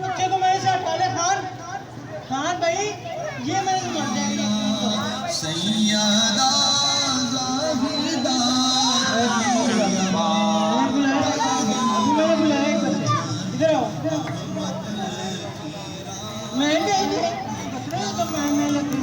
बच्चे को मैं से हटा ले खान खान भाई ये मैं मर जाएगा सैयदा ज़ाहिदा इधर आओ मैं भी आई तो मैं लगी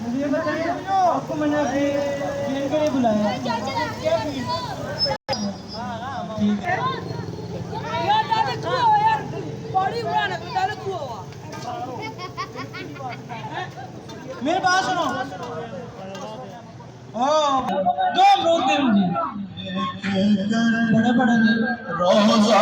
मुझे बताइए आपको मैंने गेम के लिए बुलाया ठीक है यार दादा तू हो यार बॉडी उड़ाना तू दादा तू हो मेरे पास सुनो ओ दो अमरूद दे मुझे बड़े बड़े रोजा